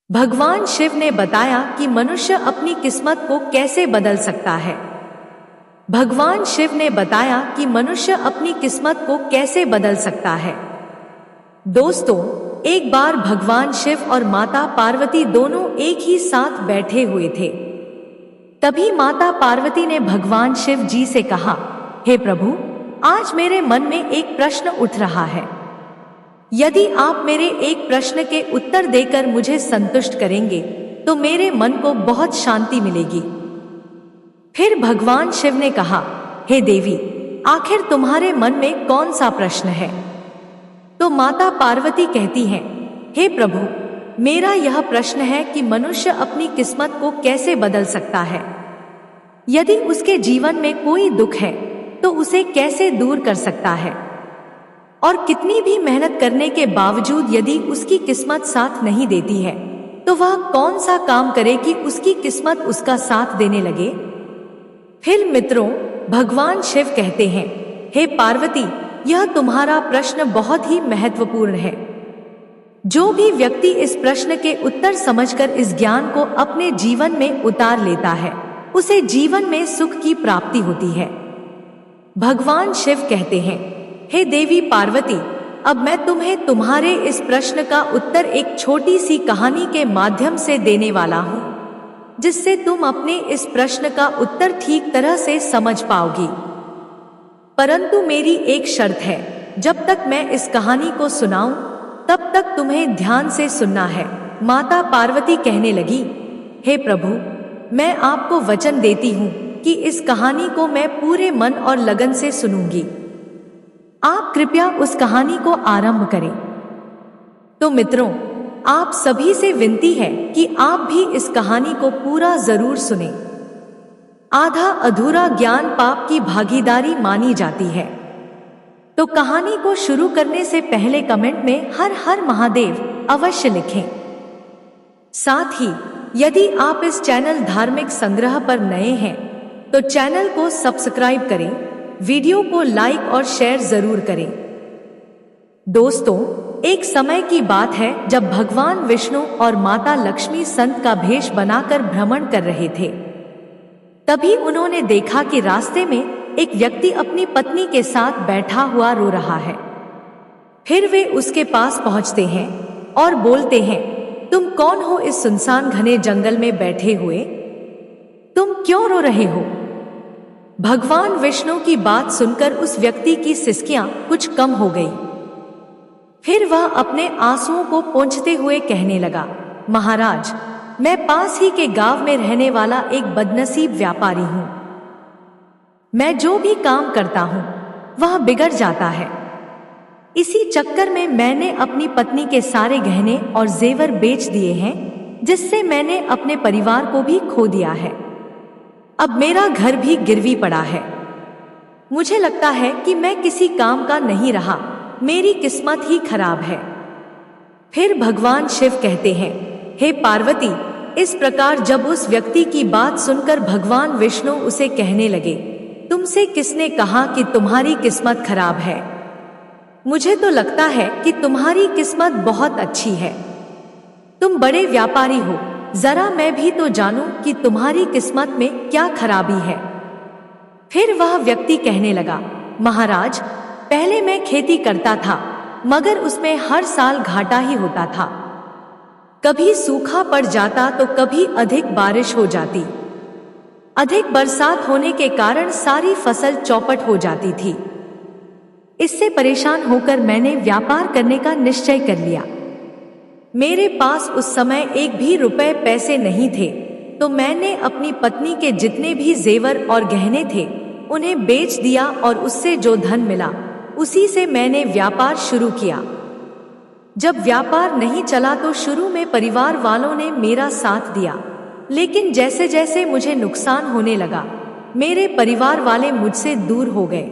भगवान शिव ने बताया कि मनुष्य अपनी किस्मत को कैसे बदल सकता है। भगवान शिव ने बताया कि मनुष्य अपनी किस्मत को कैसे बदल सकता है। दोस्तों, एक बार भगवान शिव और माता पार्वती दोनों एक ही साथ बैठे हुए थे। तभी माता पार्वती ने भगवान शिव जी से कहा, हे प्रभु, आज मेरे मन में एक प्रश्न उठ रहा है। यदि आप मेरे एक प्रश्न के उत्तर देकर मुझे संतुष्ट करेंगे तो मेरे मन को बहुत शांति मिलेगी। फिर भगवान शिव ने कहा, हे देवी, आखिर तुम्हारे मन में कौन सा प्रश्न है? तो माता पार्वती कहती हैं, हे प्रभु, मेरा यह प्रश्न है कि मनुष्य अपनी किस्मत को कैसे बदल सकता है। यदि उसके जीवन में कोई दुख है तो उसे कैसे दूर कर सकता है, और कितनी भी मेहनत करने के बावजूद यदि उसकी किस्मत साथ नहीं देती है तो वह कौन सा काम करे कि उसकी किस्मत उसका साथ देने लगे। फिर मित्रों, भगवान शिव कहते हैं, हे पार्वती, यह तुम्हारा प्रश्न बहुत ही महत्वपूर्ण है। जो भी व्यक्ति इस प्रश्न के उत्तर समझकर इस ज्ञान को अपने जीवन में उतार लेता है उसे जीवन में सुख की प्राप्ति होती है। भगवान शिव कहते हैं, हे देवी पार्वती, अब मैं तुम्हें तुम्हारे इस प्रश्न का उत्तर एक छोटी सी कहानी के माध्यम से देने वाला हूँ, जिससे तुम अपने इस प्रश्न का उत्तर ठीक तरह से समझ पाओगी। परंतु मेरी एक शर्त है, जब तक मैं इस कहानी को सुनाऊं तब तक तुम्हें ध्यान से सुनना है। माता पार्वती कहने लगी, हे प्रभु, मैं आपको वचन देती हूँ कि इस कहानी को मैं पूरे मन और लगन से सुनूंगी। आप कृपया उस कहानी को आरंभ करें। तो मित्रों, आप सभी से विनती है कि आप भी इस कहानी को पूरा जरूर सुनें। आधा अधूरा ज्ञान पाप की भागीदारी मानी जाती है। तो कहानी को शुरू करने से पहले कमेंट में हर हर महादेव अवश्य लिखें। साथ ही यदि आप इस चैनल धार्मिक संग्रह पर नए हैं तो चैनल को सब्सक्राइब करें, वीडियो को लाइक और शेयर जरूर करें। दोस्तों, एक समय की बात है जब भगवान विष्णु और माता लक्ष्मी संत का भेष बनाकर भ्रमण कर रहे थे। तभी उन्होंने देखा कि रास्ते में एक व्यक्ति अपनी पत्नी के साथ बैठा हुआ रो रहा है। फिर वे उसके पास पहुंचते हैं और बोलते हैं, तुम कौन हो इस सुनसान घने जंगल में बैठे हुए? तुम क्यों रो रहे हो? भगवान विष्णु की बात सुनकर उस व्यक्ति की सिसकियां कुछ कम हो गई। फिर वह अपने आंसुओं को पोंछते हुए कहने लगा, महाराज, मैं पास ही के गांव में रहने वाला एक बदनसीब व्यापारी हूं। मैं जो भी काम करता हूं वह बिगड़ जाता है। इसी चक्कर में मैंने अपनी पत्नी के सारे गहने और जेवर बेच दिए हैं, जिससे मैंने अपने परिवार को भी खो दिया है। अब मेरा घर भी गिरवी पड़ा है। मुझे लगता है कि मैं किसी काम का नहीं रहा, मेरी किस्मत ही खराब है। फिर भगवान शिव कहते हैं, हे पार्वती, इस प्रकार जब उस व्यक्ति की बात सुनकर भगवान विष्णु उसे कहने लगे, तुमसे किसने कहा कि तुम्हारी किस्मत खराब है? मुझे तो लगता है कि तुम्हारी किस्मत बहुत अच्छी है। तुम बड़े व्यापारी हो, जरा मैं भी तो जानूं कि तुम्हारी किस्मत में क्या खराबी है। फिर वह व्यक्ति कहने लगा, महाराज, पहले मैं खेती करता था मगर उसमें हर साल घाटा ही होता था। कभी सूखा पड़ जाता तो कभी अधिक बारिश हो जाती। अधिक बरसात होने के कारण सारी फसल चौपट हो जाती थी। इससे परेशान होकर मैंने व्यापार करने का निश्चय कर लिया। मेरे पास उस समय एक भी रुपए पैसे नहीं थे, तो मैंने अपनी पत्नी के जितने भी जेवर और गहने थे उन्हें बेच दिया और उससे जो धन मिला उसी से मैंने व्यापार शुरू किया। जब व्यापार नहीं चला तो शुरू में परिवार वालों ने मेरा साथ दिया, लेकिन जैसे जैसे मुझे नुकसान होने लगा मेरे परिवार वाले मुझसे दूर हो गए।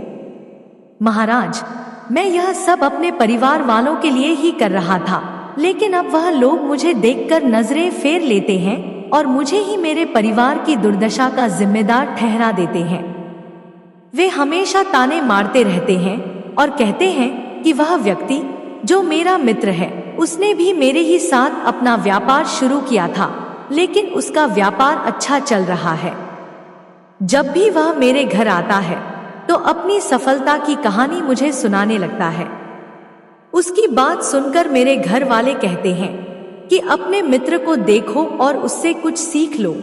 महाराज, मैं यह सब अपने परिवार वालों के लिए ही कर रहा था, लेकिन अब वह लोग मुझे देखकर नजरें फेर लेते हैं और मुझे ही मेरे परिवार की दुर्दशा का जिम्मेदार ठहरा देते हैं। वे हमेशा ताने मारते रहते हैं और कहते हैं कि वह व्यक्ति जो मेरा मित्र है उसने भी मेरे ही साथ अपना व्यापार शुरू किया था, लेकिन उसका व्यापार अच्छा चल रहा है। जब भी वह मेरे घर आता है तो अपनी सफलता की कहानी मुझे सुनाने लगता है। उसकी बात सुनकर मेरे घर वाले कहते हैं कि अपने मित्र को देखो और उससे कुछ सीख लो।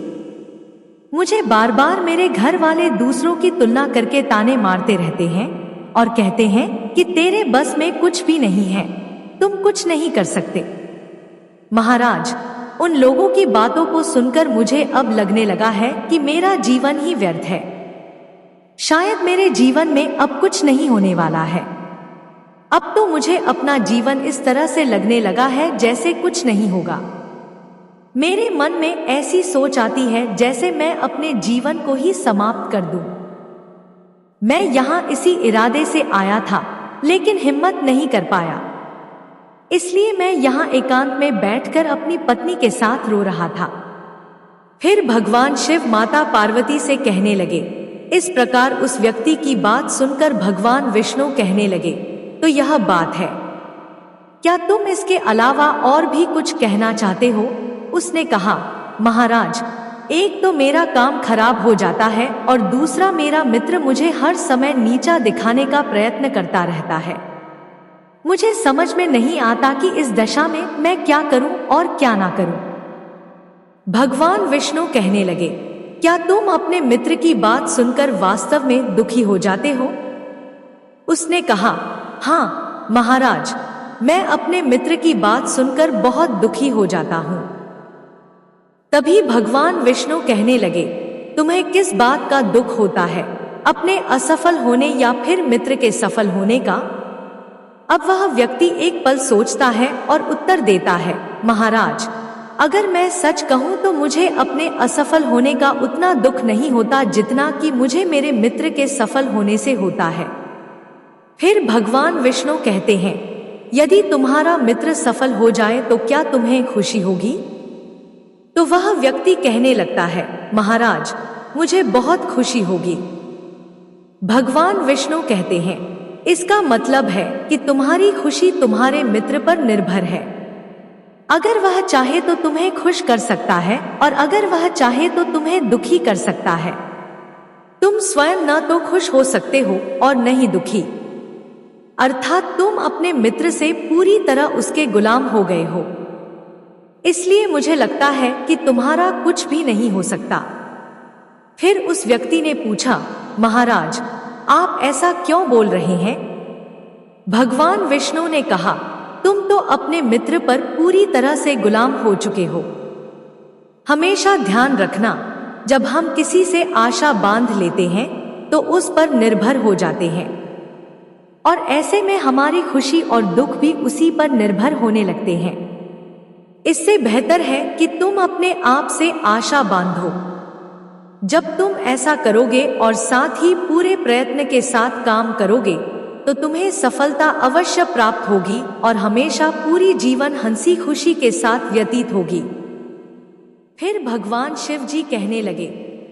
मुझे बार बार मेरे घर वाले दूसरों की तुलना करके ताने मारते रहते हैं और कहते हैं कि तेरे बस में कुछ भी नहीं है, तुम कुछ नहीं कर सकते। महाराज, उन लोगों की बातों को सुनकर मुझे अब लगने लगा है कि मेरा जीवन ही व्यर्थ है। शायद मेरे जीवन में अब कुछ नहीं होने वाला है। अब तो मुझे अपना जीवन इस तरह से लगने लगा है जैसे कुछ नहीं होगा। मेरे मन में ऐसी सोच आती है जैसे मैं अपने जीवन को ही समाप्त कर दूं। मैं यहाँ इसी इरादे से आया था, लेकिन हिम्मत नहीं कर पाया। इसलिए मैं यहाँ एकांत में बैठकर अपनी पत्नी के साथ रो रहा था। फिर भगवान शिव माता पार्वती से कहने लगे। इस प्रकार उस व्यक्ति की बात सुनकर भगवान विष्णु कहने लगे, तो यह बात है, क्या तुम इसके अलावा और भी कुछ कहना चाहते हो? उसने कहा, महाराज, एक तो मेरा काम खराब हो जाता है और दूसरा मेरा मित्र मुझे हर समय नीचा दिखाने का प्रयत्न करता रहता है। मुझे समझ में नहीं आता कि इस दशा में मैं क्या करूं और क्या ना करूं। भगवान विष्णु कहने लगे, क्या तुम अपने मित्र की बात सुनकर वास्तव में दुखी हो जाते हो? उसने कहा, हाँ महाराज, मैं अपने मित्र की बात सुनकर बहुत दुखी हो जाता हूं। तभी भगवान विष्णु कहने लगे, तुम्हें किस बात का दुख होता है, अपने असफल होने या फिर मित्र के सफल होने का? अब वह व्यक्ति एक पल सोचता है और उत्तर देता है, महाराज, अगर मैं सच कहूं तो मुझे अपने असफल होने का उतना दुख नहीं होता जितना कि मुझे मेरे मित्र के सफल होने से होता है। फिर भगवान विष्णु कहते हैं, यदि तुम्हारा मित्र सफल हो जाए तो क्या तुम्हें खुशी होगी? तो वह व्यक्ति कहने लगता है, महाराज, मुझे बहुत खुशी होगी। भगवान विष्णु कहते हैं, इसका मतलब है कि तुम्हारी खुशी तुम्हारे मित्र पर निर्भर है। अगर वह चाहे तो तुम्हें खुश कर सकता है और अगर वह चाहे तो तुम्हें दुखी कर सकता है। तुम स्वयं न तो खुश हो सकते हो और न ही दुखी, अर्थात तुम अपने मित्र से पूरी तरह उसके गुलाम हो गए हो। इसलिए मुझे लगता है कि तुम्हारा कुछ भी नहीं हो सकता। फिर उस व्यक्ति ने पूछा, महाराज, आप ऐसा क्यों बोल रहे हैं? भगवान विष्णु ने कहा, तुम तो अपने मित्र पर पूरी तरह से गुलाम हो चुके हो। हमेशा ध्यान रखना, जब हम किसी से आशा बांध लेते हैं तो उस पर निर्भर हो जाते हैं और ऐसे में हमारी खुशी और दुख भी उसी पर निर्भर होने लगते हैं। इससे बेहतर है कि तुम अपने आप से आशा बांधो। जब तुम ऐसा करोगे और साथ ही पूरे प्रयत्न के साथ काम करोगे तो तुम्हें सफलता अवश्य प्राप्त होगी और हमेशा पूरी जीवन हंसी खुशी के साथ व्यतीत होगी। फिर भगवान शिव जी कहने लगे,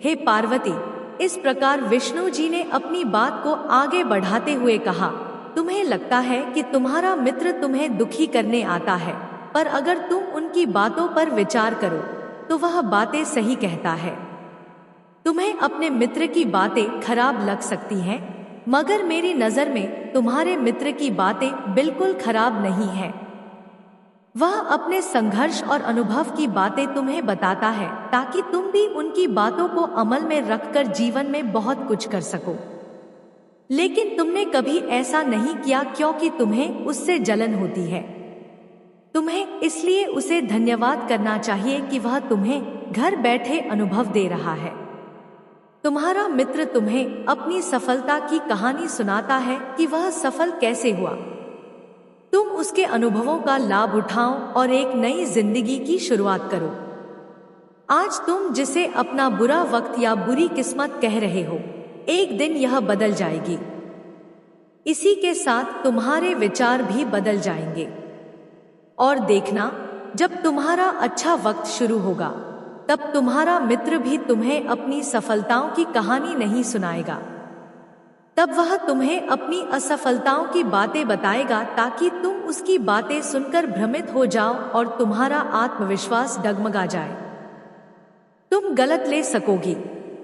हे पार्वती, इस प्रकार विष्णु जी ने अपनी बात को आगे बढ़ाते हुए कहा, तुम्हें लगता है कि तुम्हारा मित्र तुम्हें दुखी करने आता है, पर अगर तुम उनकी बातों पर विचार करो तो वह बातें सही कहता है। तुम्हें अपने मित्र की बातें खराब लग सकती हैं, मगर मेरी नजर में तुम्हारे मित्र की बातें बिल्कुल खराब नहीं है। वह अपने संघर्ष और अनुभव की बातें तुम्हें बताता है ताकि तुम भी उनकी बातों को अमल में रखकर जीवन में बहुत कुछ कर सको। लेकिन तुमने कभी ऐसा नहीं किया क्योंकि तुम्हें उससे जलन होती है। तुम्हें इसलिए उसे धन्यवाद करना चाहिए कि वह तुम्हें घर बैठे अनुभव दे रहा है। तुम्हारा मित्र तुम्हें अपनी सफलता की कहानी सुनाता है कि वह सफल कैसे हुआ। तुम उसके अनुभवों का लाभ उठाओ और एक नई जिंदगी की शुरुआत करो। आज तुम जिसे अपना बुरा वक्त या बुरी किस्मत कह रहे हो, एक दिन यह बदल जाएगी। इसी के साथ तुम्हारे विचार भी बदल जाएंगे। और देखना, जब तुम्हारा अच्छा वक्त शुरू होगा तब तुम्हारा मित्र भी तुम्हें अपनी सफलताओं की कहानी नहीं सुनाएगा। तब तब वह तुम्हें अपनी असफलताओं की बातें बताएगा ताकि तुम उसकी बातें सुनकर भ्रमित हो जाओ और तुम्हारा आत्मविश्वास डगमगा जाए। तुम गलत ले सकोगी,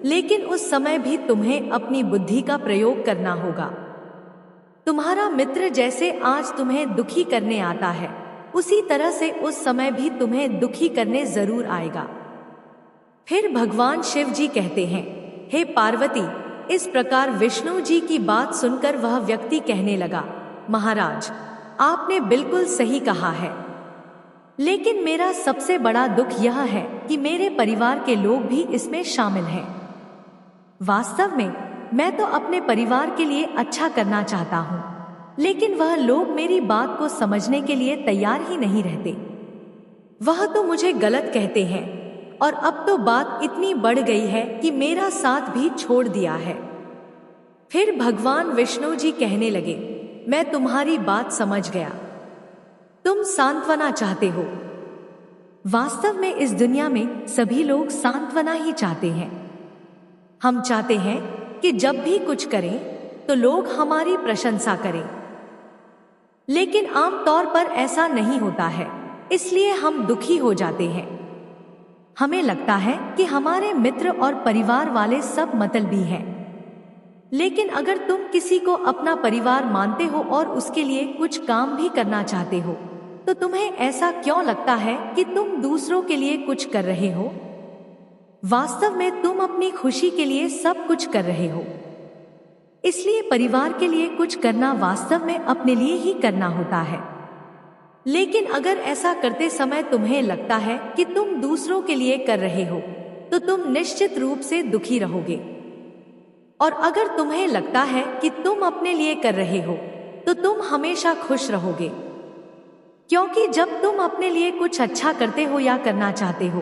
लेकिन उस समय भी तुम्हें अपनी बुद्धि का प्रयोग करना होगा। तुम्हारा मित्र जैसे आज तुम्हें दुखी करने आता है, उसी तरह से उस समय भी तुम्हें दुखी करने जरूर आएगा। फिर भगवान शिव जी कहते हैं, हे पार्वती, इस प्रकार विष्णु जी की बात सुनकर वह व्यक्ति कहने लगा, महाराज, आपने बिल्कुल सही कहा है, लेकिन मेरा सबसे बड़ा दुख यह है कि मेरे परिवार के लोग भी इसमें शामिल हैं। वास्तव में मैं तो अपने परिवार के लिए अच्छा करना चाहता हूँ, लेकिन वह लोग मेरी बात को समझने के लिए तैयार ही नहीं रहते। वह तो मुझे गलत कहते हैं और अब तो बात इतनी बढ़ गई है कि मेरा साथ भी छोड़ दिया है। फिर भगवान विष्णु जी कहने लगे, मैं तुम्हारी बात समझ गया, तुम सांत्वना चाहते हो। वास्तव में इस दुनिया में सभी लोग सांत्वना ही चाहते हैं। हम चाहते हैं कि जब भी कुछ करें तो लोग हमारी प्रशंसा करें, लेकिन आमतौर पर ऐसा नहीं होता है, इसलिए हम दुखी हो जाते हैं। हमें लगता है कि हमारे मित्र और परिवार वाले सब मतलबी हैं। लेकिन अगर तुम किसी को अपना परिवार मानते हो और उसके लिए कुछ काम भी करना चाहते हो, तो तुम्हें ऐसा क्यों लगता है कि तुम दूसरों के लिए कुछ कर रहे हो? वास्तव में तुम अपनी खुशी के लिए सब कुछ कर रहे हो। इसलिए परिवार के लिए कुछ करना वास्तव में अपने लिए ही करना होता है। लेकिन अगर ऐसा करते समय तुम्हें लगता है कि तुम दूसरों के लिए कर रहे हो, तो तुम निश्चित रूप से दुखी रहोगे। और अगर तुम्हें लगता है कि तुम अपने लिए कर रहे हो, तो तुम हमेशा खुश रहोगे, क्योंकि जब तुम अपने लिए कुछ अच्छा करते हो या करना चाहते हो,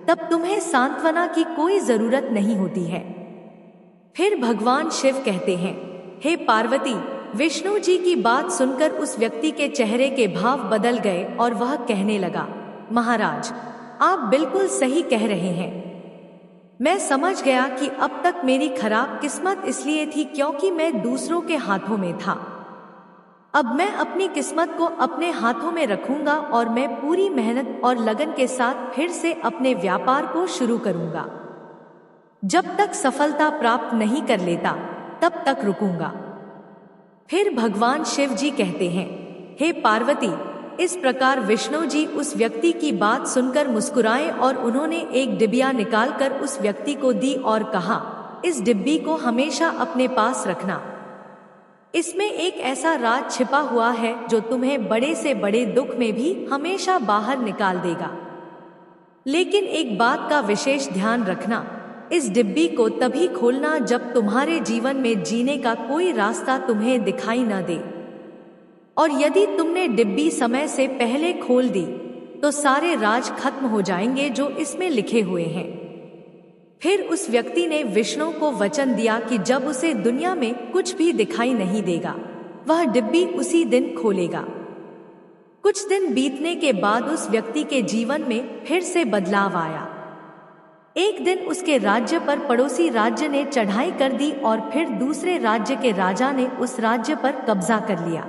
तब तुम्हें सांत्वना की कोई जरूरत नहीं होती है। फिर भगवान शिव कहते हैं, हे पार्वती, विष्णु जी की बात सुनकर उस व्यक्ति के चेहरे के भाव बदल गए और वह कहने लगा, महाराज, आप बिल्कुल सही कह रहे हैं। मैं समझ गया कि अब तक मेरी खराब किस्मत इसलिए थी क्योंकि मैं दूसरों के हाथों में था। अब मैं अपनी किस्मत को अपने हाथों में रखूंगा और मैं पूरी मेहनत और लगन के साथ फिर से अपने व्यापार को शुरू करूंगा। जब तक सफलता प्राप्त नहीं कर लेता, तब तक रुकूंगा। फिर भगवान शिव जी कहते हैं, हे पार्वती, इस प्रकार विष्णु जी उस व्यक्ति की बात सुनकर मुस्कुराए और उन्होंने एक डिबिया निकालकर उस व्यक्ति को दी और कहा, इस डिब्बी को हमेशा अपने पास रखना। इसमें एक ऐसा राज छिपा हुआ है जो तुम्हें बड़े से बड़े दुख में भी हमेशा बाहर निकाल देगा। लेकिन एक बात का विशेष ध्यान रखना, इस डिब्बी को तभी खोलना जब तुम्हारे जीवन में जीने का कोई रास्ता तुम्हें दिखाई न दे। और यदि तुमने डिब्बी समय से पहले खोल दी, तो सारे राज खत्म हो जाएंगे जो इसमें लिखे हुए हैं। फिर उस व्यक्ति ने विष्णु को वचन दिया कि जब उसे दुनिया में कुछ भी दिखाई नहीं देगा, वह डिब्बी उसी दिन खोलेगा। कुछ दिन बीतने के बाद उस व्यक्ति के जीवन में फिर से बदलाव आया। एक दिन उसके राज्य पर पड़ोसी राज्य ने चढ़ाई कर दी और फिर दूसरे राज्य के राजा ने उस राज्य पर कब्जा कर लिया।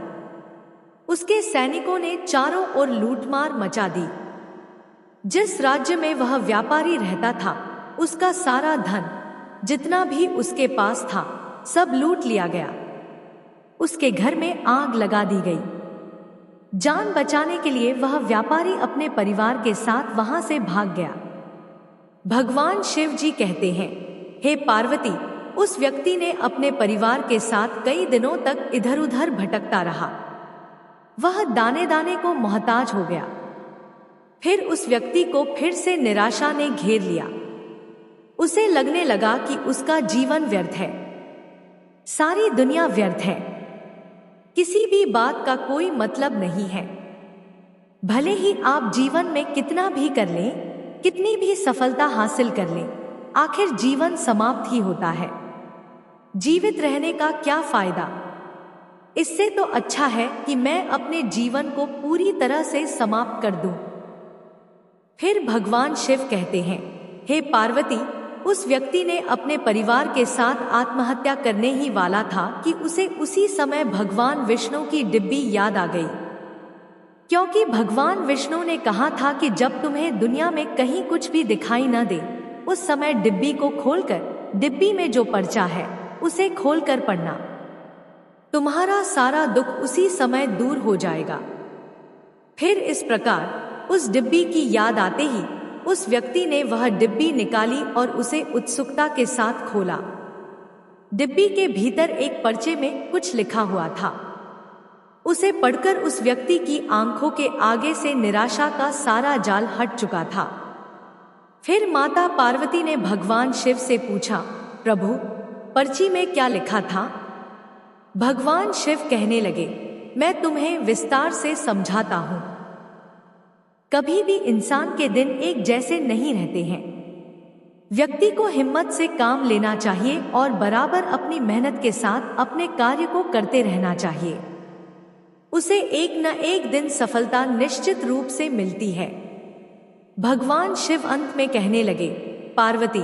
उसके सैनिकों ने चारों ओर लूटमार मचा दी। जिस राज्य में वह व्यापारी रहता था, उसका सारा धन, जितना भी उसके पास था, सब लूट लिया गया। उसके घर में आग लगा दी गई। जान बचाने के लिए वह व्यापारी अपने परिवार के साथ वहां से भाग गया। भगवान शिव जी कहते हैं, हे पार्वती, उस व्यक्ति ने अपने परिवार के साथ कई दिनों तक इधर उधर भटकता रहा। वह दाने दाने को मोहताज हो गया। फिर उस व्यक्ति को फिर से निराशा ने घेर लिया। उसे लगने लगा कि उसका जीवन व्यर्थ है, सारी दुनिया व्यर्थ है, किसी भी बात का कोई मतलब नहीं है। भले ही आप जीवन में कितना भी कर लें, कितनी भी सफलता हासिल कर लें, आखिर जीवन समाप्त ही होता है। जीवित रहने का क्या फायदा? इससे तो अच्छा है कि मैं अपने जीवन को पूरी तरह से समाप्त कर दूं। फिर भगवान शिव कहते हैं, हे पार्वती, उस व्यक्ति ने अपने परिवार के साथ आत्महत्या करने ही वाला था कि उसे उसी समय भगवान विष्णु की डिब्बी याद आ गई। क्योंकि भगवान विष्णु ने कहा था कि जब तुम्हें दुनिया में कहीं कुछ भी दिखाई न दे, उस समय डिब्बी को खोलकर डिब्बी में जो पर्चा है उसे खोलकर पढ़ना। तुम्हारा सारा दुख उसी समय दूर हो जाएगा। फिर इस प्रकार उस डिब्बी की याद आते ही उस व्यक्ति ने वह डिब्बी निकाली और उसे उत्सुकता के साथ खोला। डिब्बी के भीतर एक पर्चे में कुछ लिखा हुआ था। उसे पढ़कर उस व्यक्ति की आंखों के आगे से निराशा का सारा जाल हट चुका था। फिर माता पार्वती ने भगवान शिव से पूछा, प्रभु, पर्ची में क्या लिखा था? भगवान शिव कहने लगे, मैं तुम्हें विस्तार से समझाता हूं। कभी भी इंसान के दिन एक जैसे नहीं रहते हैं। व्यक्ति को हिम्मत से काम लेना चाहिए और बराबर अपनी मेहनत के साथ अपने कार्य को करते रहना चाहिए। उसे एक न एक दिन सफलता निश्चित रूप से मिलती है। भगवान शिव अंत में कहने लगे, पार्वती,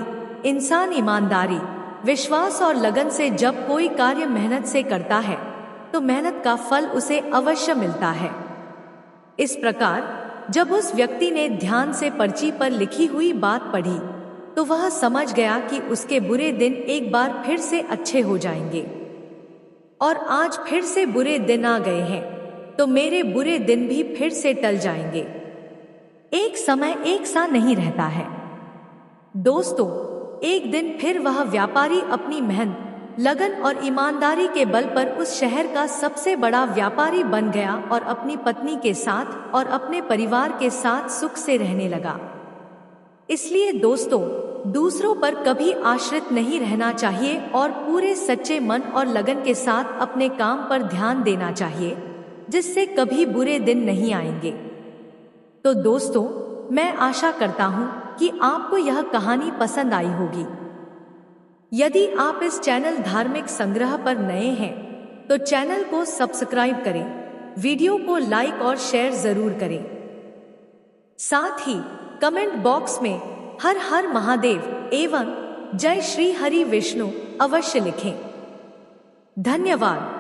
इंसान ईमानदारी, विश्वास और लगन से जब कोई कार्य मेहनत से करता है तो मेहनत का फल उसे अवश्य मिलता है। इस प्रकार जब उस व्यक्ति ने ध्यान से पर्ची पर लिखी हुई बात पढ़ी तो वह समझ गया कि उसके बुरे दिन एक बार फिर से अच्छे हो जाएंगे। और आज फिर से बुरे दिन आ गए हैं तो मेरे बुरे दिन भी फिर से टल जाएंगे। एक समय एक सा नहीं रहता है। दोस्तों, एक दिन फिर वह व्यापारी अपनी मेहनत, लगन और ईमानदारी के बल पर उस शहर का सबसे बड़ा व्यापारी बन गया और अपनी पत्नी के साथ और अपने परिवार के साथ सुख से रहने लगा। इसलिए दोस्तों, दूसरों पर कभी आश्रित नहीं रहना चाहिए और पूरे सच्चे मन और लगन के साथ अपने काम पर ध्यान देना चाहिए, जिससे कभी बुरे दिन नहीं आएंगे। तो दोस्तों, मैं आशा करता हूं कि आपको यह कहानी पसंद आई होगी। यदि आप इस चैनल धार्मिक संग्रह पर नए हैं तो चैनल को सब्सक्राइब करें, वीडियो को लाइक और शेयर जरूर करें। साथ ही कमेंट बॉक्स में हर हर महादेव एवं जय श्री हरि विष्णु अवश्य लिखें। धन्यवाद।